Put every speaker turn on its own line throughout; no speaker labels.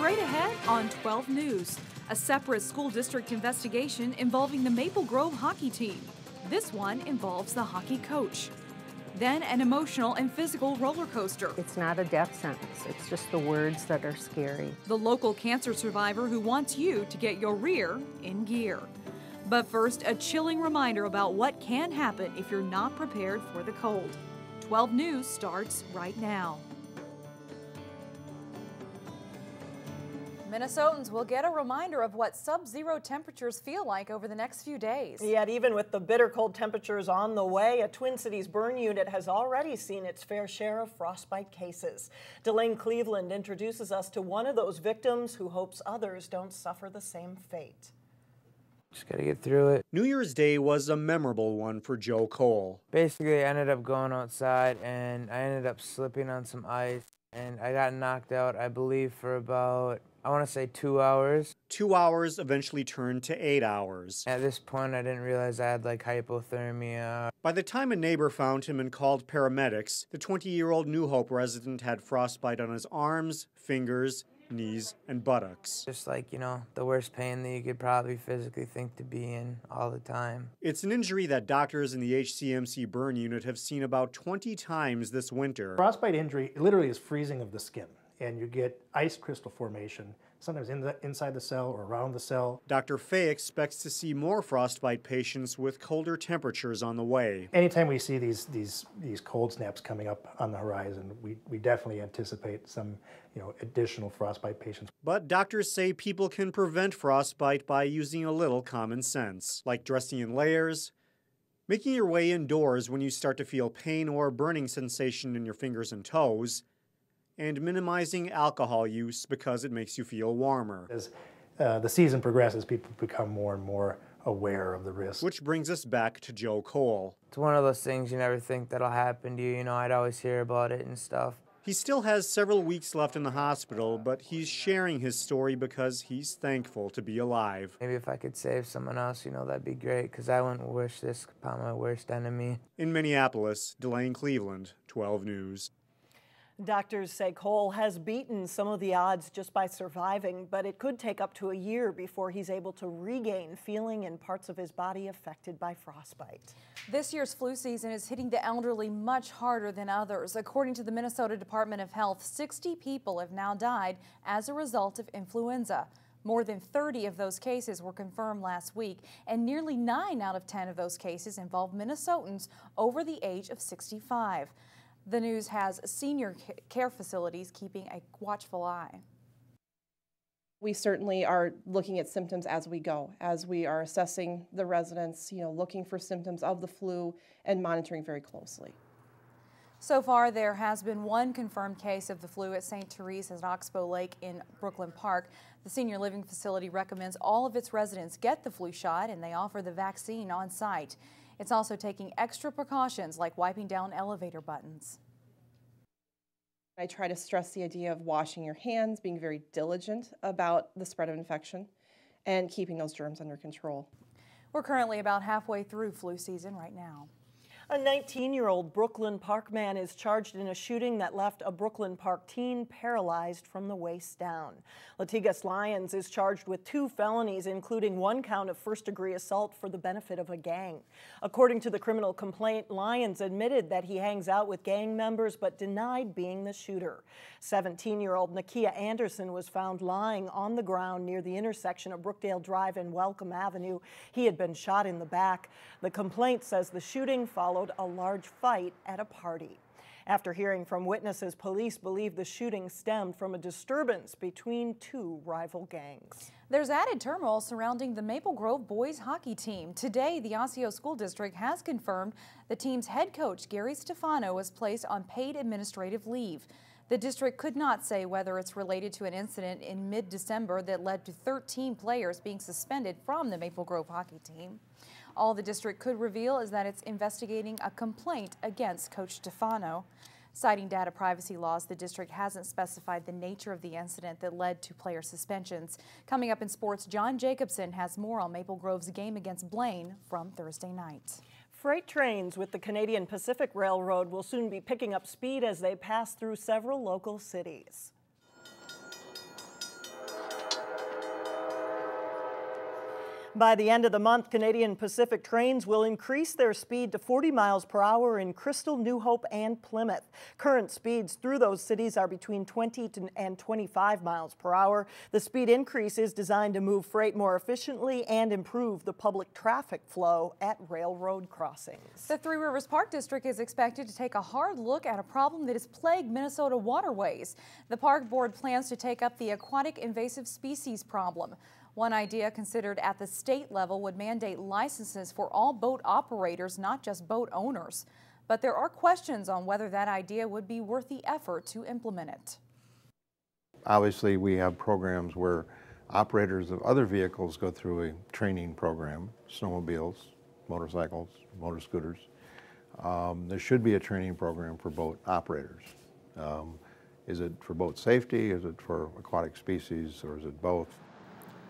Straight ahead on 12 News, a separate school district investigation involving the Maple Grove hockey team. This one involves the hockey coach. Then an emotional and physical roller coaster.
It's not a death sentence. It's just the words that are scary.
The local cancer survivor who wants you to get your rear in gear. But first, a chilling reminder about what can happen if you're not prepared for the cold. 12 News starts right now. Minnesotans will get a reminder of what sub-zero temperatures feel like over the next few days.
Yet even with the bitter cold temperatures on the way, a Twin Cities burn unit has already seen its fair share of frostbite cases. Blaine Cleveland introduces us to one of those victims who hopes others don't suffer the same fate.
Just gotta get through it.
New Year's Day was a memorable one for Joe Cole.
Basically, I ended up going outside and I ended up slipping on some ice and I got knocked out, I believe, for about, I want to say 2 hours.
2 hours eventually turned to 8 hours.
At this point, I didn't realize I had like hypothermia.
By the time a neighbor found him and called paramedics, the 20-year-old New Hope resident had frostbite on his arms, fingers, knees, and buttocks.
Just like, you know, the worst pain that you could probably physically think to be in all the time.
It's an injury that doctors in the HCMC burn unit have seen about 20 times this winter.
Frostbite injury literally is freezing of the skin, and you get ice crystal formation, sometimes inside the cell or around the cell.
Dr. Fay expects to see more frostbite patients with colder temperatures on the way.
Anytime we see these cold snaps coming up on the horizon, we definitely anticipate some additional frostbite patients.
But doctors say people can prevent frostbite by using a little common sense, like dressing in layers, making your way indoors when you start to feel pain or burning sensation in your fingers and toes, and minimizing alcohol use because it makes you feel warmer.
As the season progresses, people become more and more aware of the risk.
Which brings us back to Joe Cole.
It's one of those things you never think that'll happen to you. You know, I'd always hear about it and stuff.
He still has several weeks left in the hospital, but he's sharing his story because he's thankful to be alive.
Maybe if I could save someone else, that'd be great, because I wouldn't wish this upon my worst enemy.
In Minneapolis, Blaine Cleveland, 12 News.
Doctors say Cole has beaten some of the odds just by surviving, but it could take up to a year before he's able to regain feeling in parts of his body affected by frostbite.
This year's flu season is hitting the elderly much harder than others. According to the Minnesota Department of Health, 60 people have now died as a result of influenza. More than 30 of those cases were confirmed last week, and nearly 9 out of 10 of those cases involve Minnesotans over the age of 65. The news has senior care facilities keeping a watchful eye.
We certainly are looking at symptoms as we go, as we are assessing the residents, looking for symptoms of the flu and monitoring very closely.
So far, there has been one confirmed case of the flu at St. Teresa's at Oxbow Lake in Brooklyn Park. The senior living facility recommends all of its residents get the flu shot, and they offer the vaccine on site. It's also taking extra precautions like wiping down elevator buttons.
I try to stress the idea of washing your hands, being very diligent about the spread of infection, and keeping those germs under control.
We're currently about halfway through flu season right now.
A 19-year-old Brooklyn Park man is charged in a shooting that left a Brooklyn Park teen paralyzed from the waist down. Latigas Lyons is charged with 2 felonies, including 1 count of first-degree assault for the benefit of a gang. According to the criminal complaint, Lyons admitted that he hangs out with gang members but denied being the shooter. 17-year-old Nakia Anderson was found lying on the ground near the intersection of Brookdale Drive and Welcome Avenue. He had been shot in the back. The complaint says the shooting followed a large fight at a party. After hearing from witnesses, police believe the shooting stemmed from a disturbance between 2 rival gangs.
There's added turmoil surrounding the Maple Grove boys hockey team. Today, the Osseo School District has confirmed the team's head coach, Gary Stefano, was placed on paid administrative leave. The district could not say whether it's related to an incident in mid-December that led to 13 players being suspended from the Maple Grove hockey team. All the district could reveal is that it's investigating a complaint against Coach Stefano. Citing data privacy laws, the district hasn't specified the nature of the incident that led to player suspensions. Coming up in sports, John Jacobson has more on Maple Grove's game against Blaine from Thursday night.
Freight trains with the Canadian Pacific Railroad will soon be picking up speed as they pass through several local cities. By the end of the month, Canadian Pacific trains will increase their speed to 40 miles per hour in Crystal, New Hope, and Plymouth. Current speeds through those cities are between 20 and 25 miles per hour. The speed increase is designed to move freight more efficiently and improve the public traffic flow at railroad crossings.
The Three Rivers Park District is expected to take a hard look at a problem that has plagued Minnesota waterways. The Park Board plans to take up the aquatic invasive species problem. One idea considered at the state level would mandate licenses for all boat operators, not just boat owners. But there are questions on whether that idea would be worth the effort to implement it.
Obviously, we have programs where operators of other vehicles go through a training program, snowmobiles, motorcycles, motor scooters. There should be a training program for boat operators. Is it for boat safety? Is it for aquatic species, or is it both?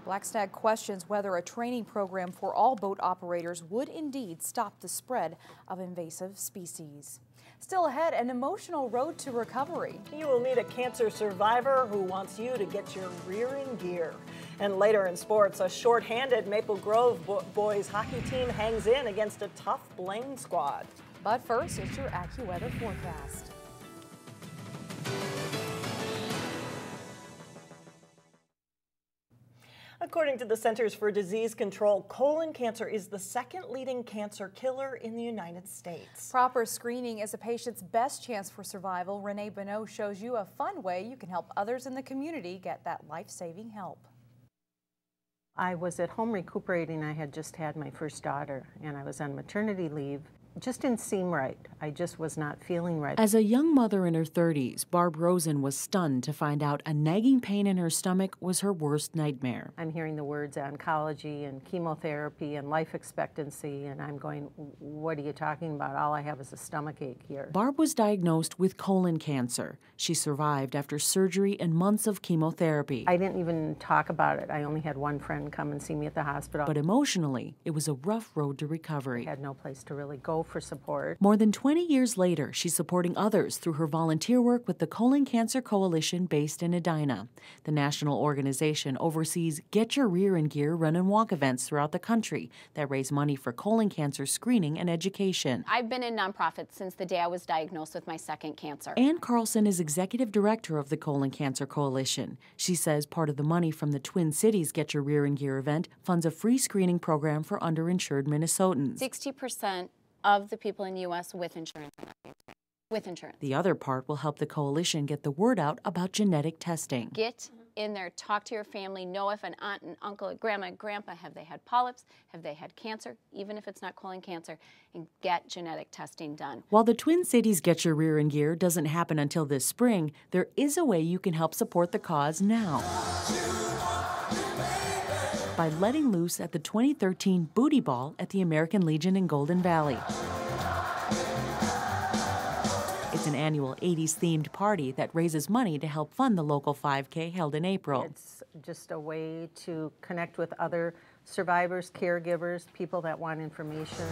Blackstad questions whether a training program for all boat operators would indeed stop the spread of invasive species. Still ahead, an emotional road to recovery.
You will meet a cancer survivor who wants you to get your rear in gear. And later in sports, a short-handed Maple Grove boys hockey team hangs in against a tough Blaine squad.
But first, it's your AccuWeather forecast.
According to the Centers for Disease Control, colon cancer is the second leading cancer killer in the United States.
Proper screening is a patient's best chance for survival. Renee Bonneau shows you a fun way you can help others in the community get that life-saving help.
I was at home recuperating. I had just had my first daughter, and I was on maternity leave. Just didn't seem right. I just was not feeling right.
As a young mother in her 30s, Barb Rosen was stunned to find out a nagging pain in her stomach was her worst nightmare.
I'm hearing the words oncology and chemotherapy and life expectancy, and I'm going, what are you talking about? All I have is a stomach ache here.
Barb was diagnosed with colon cancer. She survived after surgery and months of chemotherapy.
I didn't even talk about it. I only had one friend come and see me at the hospital.
But emotionally, it was a rough road to recovery.
I had no place to really go for support.
More than 20 years later, she's supporting others through her volunteer work with the Colon Cancer Coalition based in Edina. The national organization oversees Get Your Rear in Gear run and walk events throughout the country that raise money for colon cancer screening and education.
I've been in nonprofits since the day I was diagnosed with my second cancer.
Ann Carlson is executive director of the Colon Cancer Coalition. She says part of the money from the Twin Cities Get Your Rear in Gear event funds a free screening program for underinsured Minnesotans.
60% of the people in the U.S. with insurance.
The other part will help the coalition get the word out about genetic testing.
Get in there, talk to your family, know if an aunt and uncle, grandma and grandpa, have they had polyps, have they had cancer, even if it's not colon cancer, and get genetic testing done.
While the Twin Cities Get Your Rear in Gear doesn't happen until this spring, there is a way you can help support the cause now. By letting loose at the 2013 Booty Ball at the American Legion in Golden Valley. It's an annual 80s-themed party that raises money to help fund the local 5K held in April.
It's just a way to connect with other survivors, caregivers, people that want information.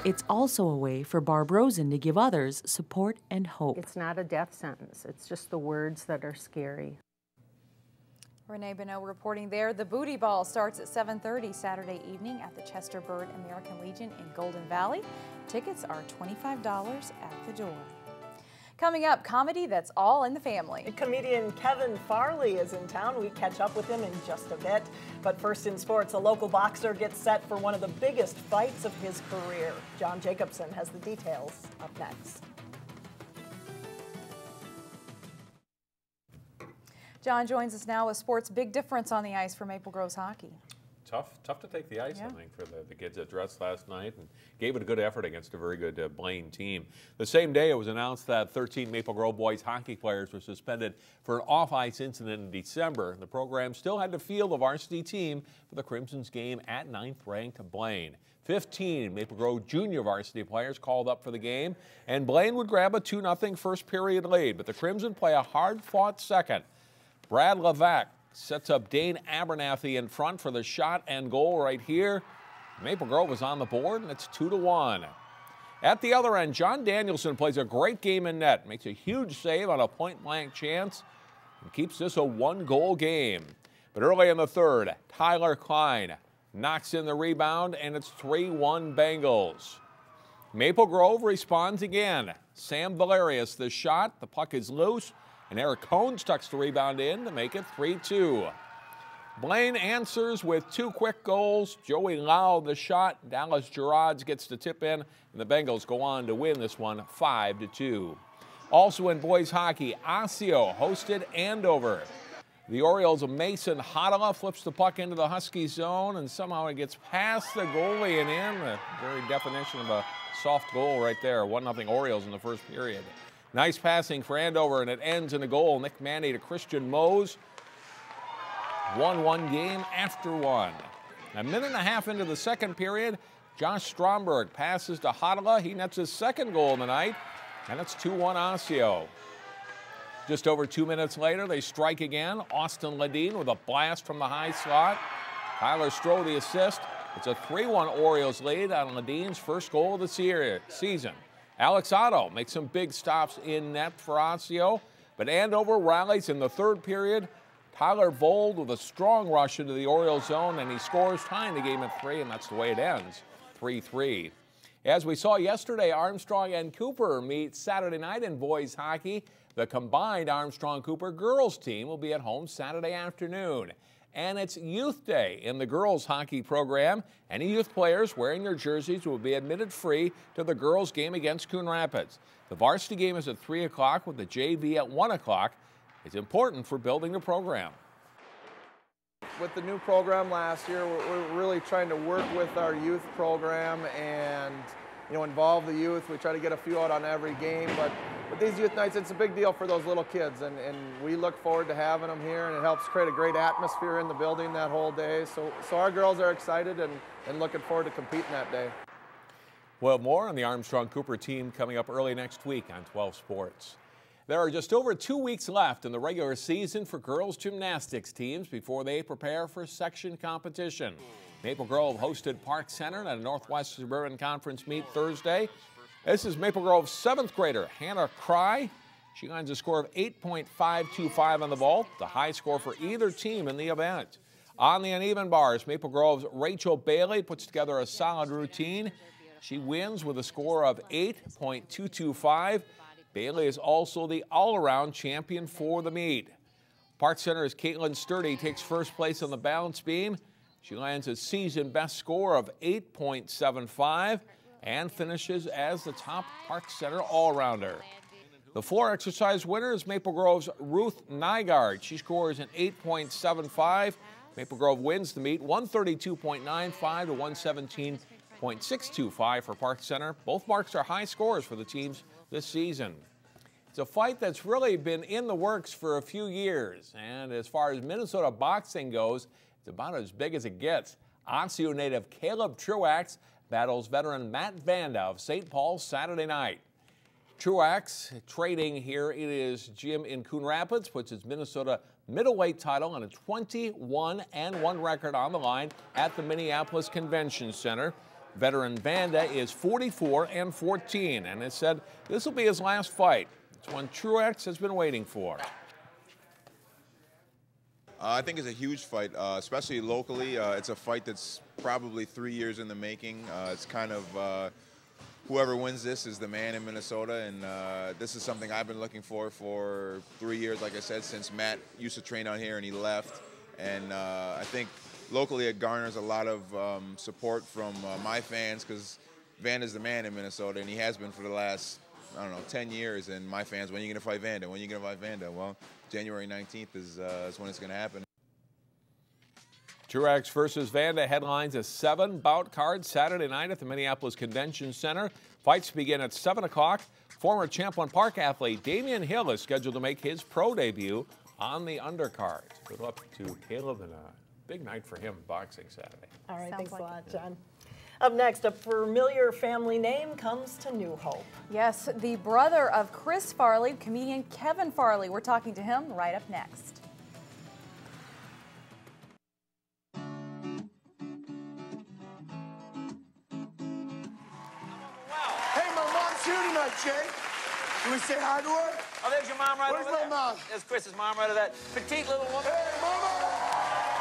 It's also a way for Barb Rosen to give others support and hope.
It's not a death sentence. It's just the words that are scary.
Renee Bonneau reporting there. The Booty Ball starts at 7:30 Saturday evening at the Chester Bird American Legion in Golden Valley. Tickets are $25 at the door. Coming up, comedy that's all in the family.
Comedian Kevin Farley is in town. We catch up with him in just a bit. But first in sports, a local boxer gets set for one of the biggest fights of his career. John Jacobson has the details up next.
John joins us now with sports. Big difference on the ice for Maple Grove's hockey.
Tough to take the ice, I think, for the kids that dressed last night and gave it a good effort against a very good Blaine team. The same day, it was announced that 13 Maple Grove boys hockey players were suspended for an off-ice incident in December. The program still had to field the varsity team for the Crimson's game at 9th-ranked Blaine. 15 Maple Grove junior varsity players called up for the game, and Blaine would grab a 2-0 first period lead, but the Crimson play a hard-fought second. Brad Levac sets up Dane Abernathy in front for the shot and goal right here. Maple Grove is on the board, and it's 2-1. At the other end, John Danielson plays a great game in net, makes a huge save on a point-blank chance, and keeps this a one-goal game. But early in the third, Tyler Klein knocks in the rebound, and it's 3-1 Bengals. Maple Grove responds again. Sam Valerius the shot, the puck is loose, and Eric Cones tucks the rebound in to make it 3-2. Blaine answers with 2 quick goals. Joey Lau the shot, Dallas Gerards gets the tip in, and the Bengals go on to win this one 5-2. Also in boys hockey, Osseo hosted Andover. The Orioles of Mason Hodala flips the puck into the Husky zone, and somehow it gets past the goalie and in. The very definition of a soft goal right there. 1-0 Orioles in the first period. Nice passing for Andover, and it ends in a goal. Nick Manny to Christian Mose. 1-1 game after one. A minute and a half into the second period, Josh Stromberg passes to Hodala. He nets his second goal of the night, and it's 2-1 Osseo. Just over 2 minutes later, they strike again. Austin Ledeen with a blast from the high slot. Tyler Stroh the assist. It's a 3-1 Orioles lead on Ledeen's first goal of the season. Alex Otto makes some big stops in net for Osseo, but Andover rallies in the third period. Tyler Vold with a strong rush into the Orioles zone, and he scores, tying the game at 3, and that's the way it ends, 3-3. As we saw yesterday, Armstrong and Cooper meet Saturday night in boys hockey. The combined Armstrong-Cooper girls team will be at home Saturday afternoon. And it's Youth Day in the girls hockey program. Any youth players wearing their jerseys will be admitted free to the girls game against Coon Rapids. The varsity game is at 3 o'clock with the JV at 1 o'clock. It's important for building the program.
With the new program last year, we're really trying to work with our youth program and involve the youth. We try to get a few out on every game, but with these youth nights, it's a big deal for those little kids, and we look forward to having them here, and it helps create a great atmosphere in the building that whole day. So our girls are excited and looking forward to competing that day.
Well, more on the Armstrong-Cooper team coming up early next week on 12 Sports. There are just over 2 weeks left in the regular season for girls gymnastics teams before they prepare for section competition. Maple Grove hosted Park Center at a Northwest Suburban Conference meet Thursday. This is Maple Grove's 7th grader, Hannah Cry. She lines a score of 8.525 on the vault, the high score for either team in the event. On the uneven bars, Maple Grove's Rachel Bailey puts together a solid routine. She wins with a score of 8.225. Bailey is also the all-around champion for the meet. Park Center's Caitlin Sturdy takes first place on the balance beam. She lands a season best score of 8.75 and finishes as the top Park Center all-arounder. The floor exercise winner is Maple Grove's Ruth Nygaard. She scores an 8.75. Maple Grove wins the meet 132.95 to 117.625 for Park Center. Both marks are high scores for the teams this season. It's a fight that's really been in the works for a few years, and as far as Minnesota boxing goes, it's about as big as it gets. Osseo native Caleb Truax battles veteran Matt Vanda of St. Paul Saturday night. Truax, trading here in his gym in Coon Rapids, puts his Minnesota middleweight title on a 21-1 record on the line at the Minneapolis Convention Center. Veteran Vanda is 44-14, and has said this will be his last fight. It's one Truax has been waiting for.
I think it's a huge fight, especially locally. It's a fight that's probably 3 years in the making. It's kind of whoever wins this is the man in Minnesota, and this is something I've been looking for 3 years, like I said, since Matt used to train on here and he left. And I think locally it garners a lot of support from my fans, because Vanda's the man in Minnesota, and he has been for the last, 10 years. And my fans, when are you going to fight Vanda? When are you going to fight Vanda? Well, January 19th is when it's going to happen.
Truax versus Vanda headlines a 7-bout card Saturday night at the Minneapolis Convention Center. Fights begin at 7 o'clock. Former Champlain Park athlete Damian Hill is scheduled to make his pro debut on the undercard. Good luck to Caleb, and a big night for him boxing Saturday.
All right,
Sounds
thanks a lot,
it.
John. Up next, a familiar family name comes to New Hope.
Yes, the brother of Chris Farley, comedian Kevin Farley. We're talking to him right up next.
Hey, my mom's here tonight, Jay. Can we say hi to her?
Oh, there's your mom right
Where's
over there.
my mom?
There's Chris's mom right over there. Petite little woman.
Hey, mama!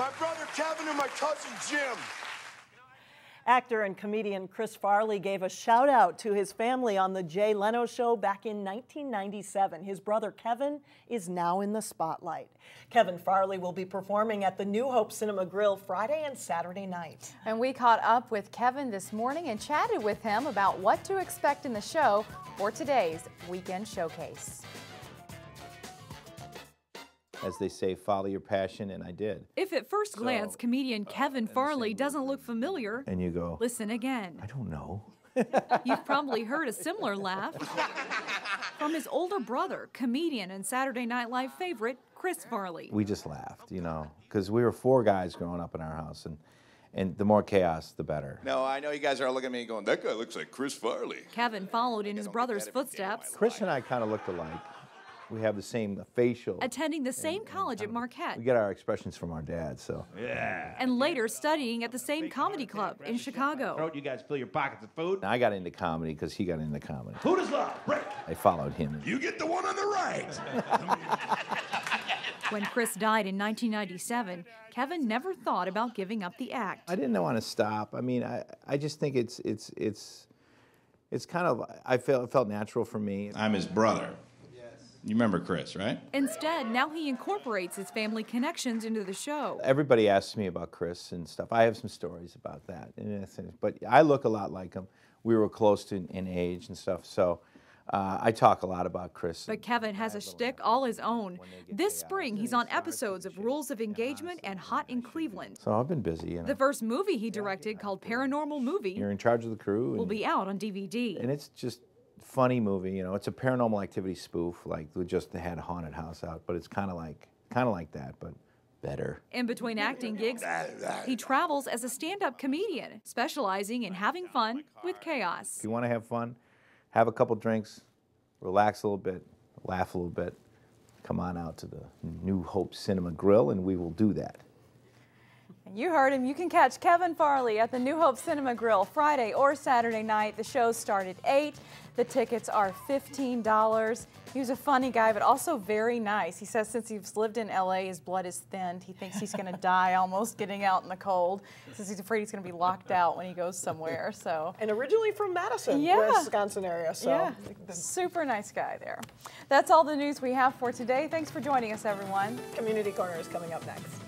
My brother Kevin and my cousin Jim.
Actor and comedian Chris Farley gave a shout out to his family on The Jay Leno Show back in 1997. His brother Kevin is now in the spotlight. Kevin Farley will be performing at the New Hope Cinema Grill Friday and Saturday night.
And we caught up with Kevin this morning and chatted with him about what to expect in the show for today's weekend showcase.
As they say, follow your passion, and I did.
If at first glance comedian Kevin Farley doesn't look familiar,
And you go,
listen again.
I don't know.
You've probably heard a similar laugh from his older brother, comedian and Saturday Night Live favorite, Chris Farley.
We just laughed, you know, because we were 4 guys growing up in our house, and the more chaos, the better.
No, I know you guys are looking at me going, that guy looks like Chris Farley.
Kevin followed in his brother's footsteps,
Chris and I kind of looked alike. We have the same facial.
attending the same college at Marquette,
We get our expressions from our dad, so.
Yeah.
and later studying at the same comedy club in Chicago.
You guys fill your pockets with food.
I got into comedy because he got into comedy.
Food is love. Break.
I followed him.
You get the one on the right.
When Chris died in 1997, Kevin never thought about giving up the act.
I didn't want to stop. I mean, I just think it's kind of, it felt natural for me.
I'm his brother. You remember Chris, right?
Instead, now he incorporates his family connections into the show.
Everybody asks me about Chris and stuff. I have some stories about that. But I look a lot like him. We were close in age and stuff, so I talk a lot about Chris.
But Kevin has a shtick all his own. This spring, he's on episodes of Rules of Engagement and Hot in Cleveland.
So I've been busy, you know.
The first movie he directed, called Paranormal Movie,
You're in charge of the crew.
will be out on DVD.
And it's just funny movie, you know. It's a Paranormal Activity spoof, like we just had a haunted house out, but it's kind of like that, but better.
In between acting gigs, he travels as a stand-up comedian, specializing in having fun with chaos.
If you want to have fun, have a couple drinks, relax a little bit, laugh a little bit, come on out to the New Hope Cinema Grill, and we will do that.
You heard him. You can catch Kevin Farley at the New Hope Cinema Grill Friday or Saturday night. The shows start at 8. The tickets are $15. He was a funny guy, but also very nice. He says since he's lived in LA, his blood is thinned. He thinks he's going to die almost getting out in the cold. He says he's afraid he's going to be locked out when he goes somewhere. So.
And originally from Madison,
Yeah.
Wisconsin area. So.
Yeah, super nice guy there. That's all the news we have for today. Thanks for joining us, everyone.
Community Corner is coming up next.